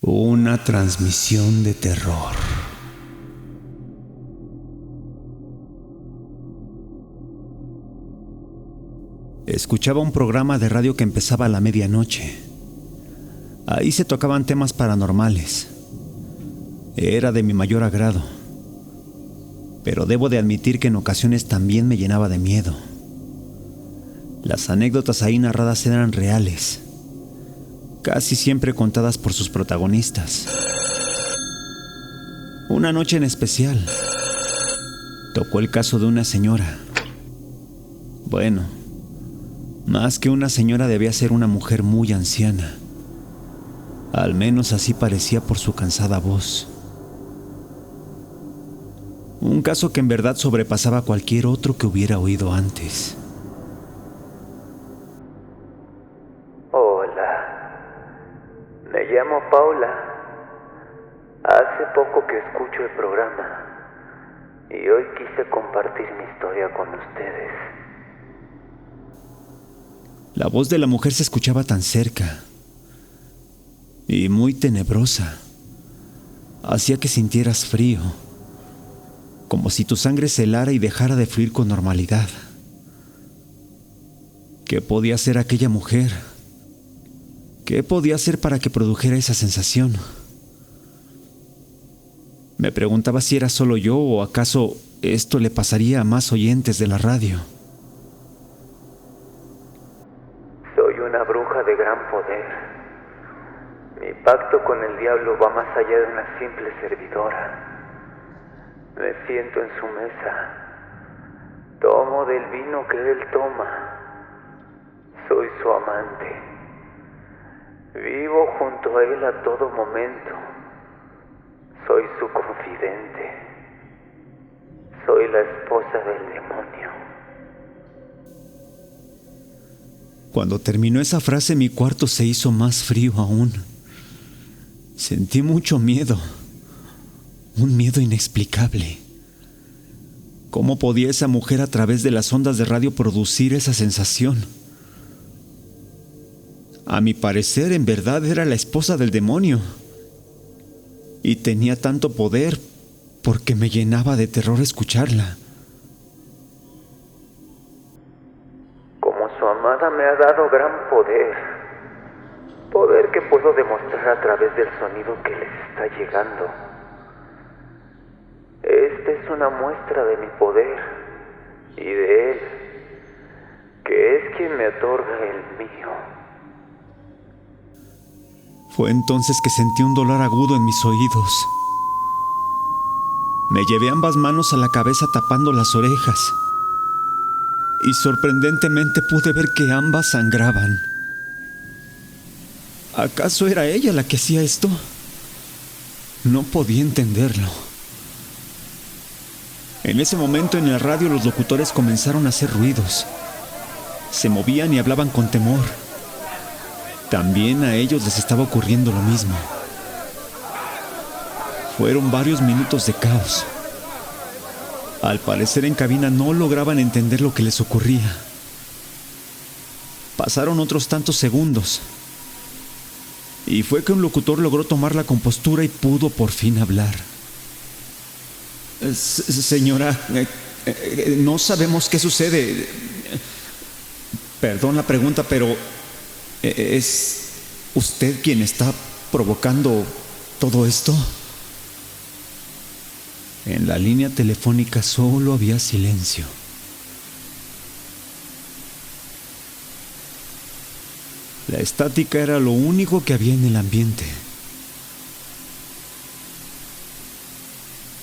Una transmisión de terror. Escuchaba un programa de radio que empezaba a la medianoche. Ahí se tocaban temas paranormales. Era de mi mayor agrado. Pero debo de admitir que en ocasiones también me llenaba de miedo. Las anécdotas ahí narradas eran reales, casi siempre contadas por sus protagonistas. Una noche en especial, tocó el caso de una señora. Bueno, más que una señora, debía ser una mujer muy anciana. Al menos así parecía por su cansada voz. Un caso que en verdad sobrepasaba cualquier otro que hubiera oído antes. Me llamo Paula. Hace poco que escucho el programa y hoy quise compartir mi historia con ustedes. La voz de la mujer se escuchaba tan cerca y muy tenebrosa. Hacía que sintieras frío, como si tu sangre se helara y dejara de fluir con normalidad. ¿Qué podía hacer aquella mujer? ¿Qué podía hacer para que produjera esa sensación? Me preguntaba si era solo yo o acaso esto le pasaría a más oyentes de la radio. Soy una bruja de gran poder. Mi pacto con el diablo va más allá de una simple servidora. Me siento en su mesa. Tomo del vino que él toma. Soy su amante. Vivo junto a él a todo momento. Soy su confidente. Soy la esposa del demonio. Cuando terminó esa frase, mi cuarto se hizo más frío aún. Sentí mucho miedo. Un miedo inexplicable. ¿Cómo podía esa mujer a través de las ondas de radio producir esa sensación? A mi parecer, en verdad era la esposa del demonio. Y tenía tanto poder porque me llenaba de terror escucharla. Como su amada me ha dado gran poder. Poder que puedo demostrar a través del sonido que les está llegando. Esta es una muestra de mi poder y de él, que es quien me otorga el mío. Fue entonces que sentí un dolor agudo en mis oídos. Me llevé ambas manos a la cabeza tapando las orejas. Y sorprendentemente pude ver que ambas sangraban. ¿Acaso era ella la que hacía esto? No podía entenderlo. En ese momento en el radio los locutores comenzaron a hacer ruidos. Se movían y hablaban con temor. También a ellos les estaba ocurriendo lo mismo. Fueron varios minutos de caos. Al parecer en cabina no lograban entender lo que les ocurría. Pasaron otros tantos segundos. Y fue que un locutor logró tomar la compostura y pudo por fin hablar. Señora, no sabemos qué sucede. Perdón la pregunta, pero ¿es usted quien está provocando todo esto? En la línea telefónica solo había silencio. La estática era lo único que había en el ambiente.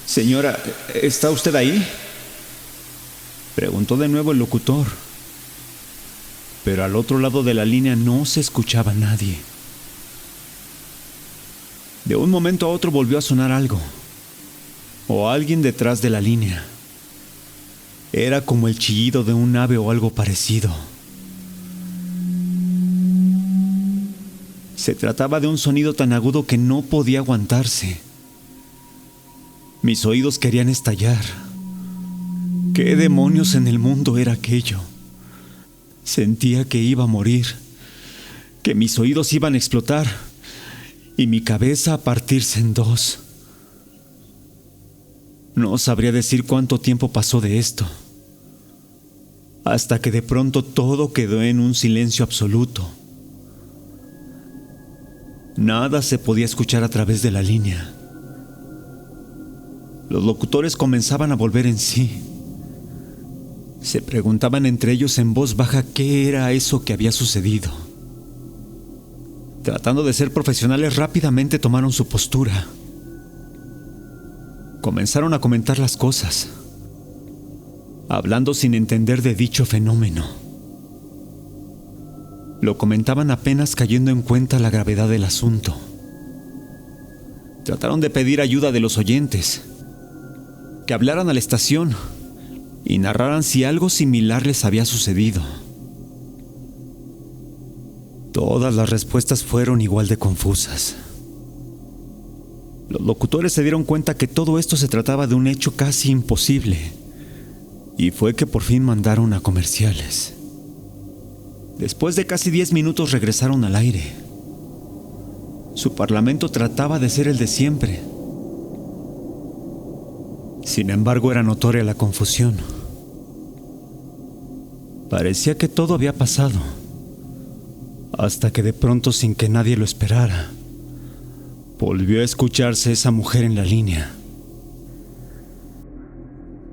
Señora, ¿está usted ahí?, preguntó de nuevo el locutor. Pero al otro lado de la línea no se escuchaba nadie. De un momento a otro volvió a sonar algo, o alguien detrás de la línea. Era como el chillido de un ave o algo parecido. Se trataba de un sonido tan agudo que no podía aguantarse. Mis oídos querían estallar. ¿Qué demonios en el mundo era aquello? Sentía que iba a morir, que mis oídos iban a explotar y mi cabeza a partirse en dos. No sabría decir cuánto tiempo pasó de esto, hasta que de pronto todo quedó en un silencio absoluto. Nada se podía escuchar a través de la línea. Los locutores comenzaban a volver en sí. Se preguntaban entre ellos en voz baja qué era eso que había sucedido. Tratando de ser profesionales, rápidamente tomaron su postura. Comenzaron a comentar las cosas, hablando sin entender de dicho fenómeno. Lo comentaban apenas cayendo en cuenta la gravedad del asunto. Trataron de pedir ayuda de los oyentes, que hablaran a la estación y narraran si algo similar les había sucedido. Todas las respuestas fueron igual de confusas. Los locutores se dieron cuenta que todo esto se trataba de un hecho casi imposible, y fue que por fin mandaron a comerciales. Después de casi 10 minutos regresaron al aire. Su parlamento trataba de ser el de siempre. Sin embargo, era notoria la confusión. Parecía que todo había pasado, hasta que de pronto, sin que nadie lo esperara, volvió a escucharse esa mujer en la línea.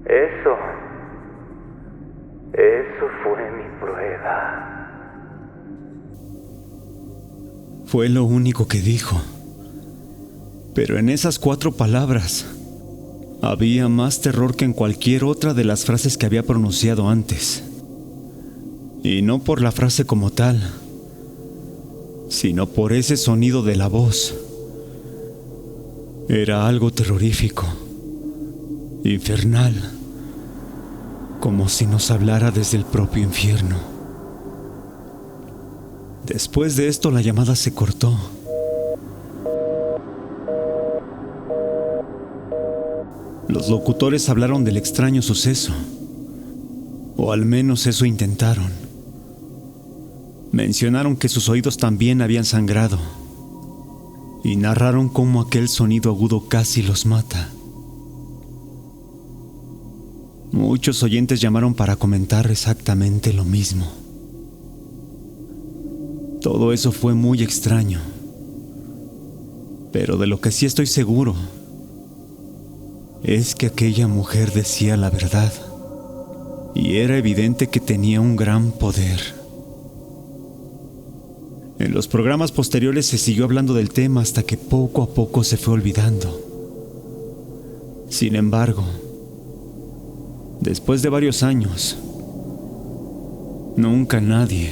Eso fue mi prueba. Fue lo único que dijo. Pero en esas 4 palabras había más terror que en cualquier otra de las frases que había pronunciado antes. Y no por la frase como tal, sino por ese sonido de la voz. Era algo terrorífico, infernal, como si nos hablara desde el propio infierno. Después de esto, la llamada se cortó. Los locutores hablaron del extraño suceso, o al menos eso intentaron. Mencionaron que sus oídos también habían sangrado, y narraron cómo aquel sonido agudo casi los mata. Muchos oyentes llamaron para comentar exactamente lo mismo. Todo eso fue muy extraño, pero de lo que sí estoy seguro es que aquella mujer decía la verdad, y era evidente que tenía un gran poder. En los programas posteriores se siguió hablando del tema hasta que poco a poco se fue olvidando. Sin embargo, después de varios años, nunca nadie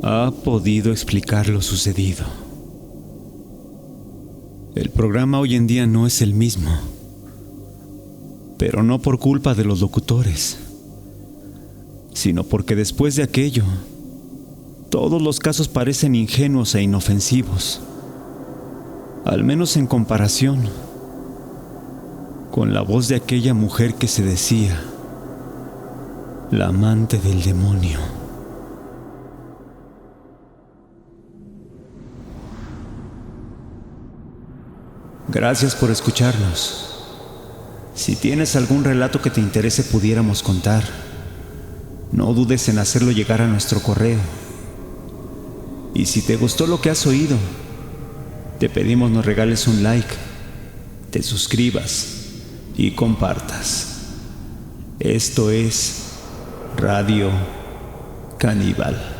ha podido explicar lo sucedido. El programa hoy en día no es el mismo, pero no por culpa de los locutores, sino porque después de aquello, todos los casos parecen ingenuos e inofensivos, al menos en comparación con la voz de aquella mujer que se decía la amante del demonio. Gracias por escucharnos. Si tienes algún relato que te interese pudiéramos contar, no dudes en hacerlo llegar a nuestro correo. Y si te gustó lo que has oído, te pedimos nos regales un like, te suscribas y compartas. Esto es Radio Caníbal.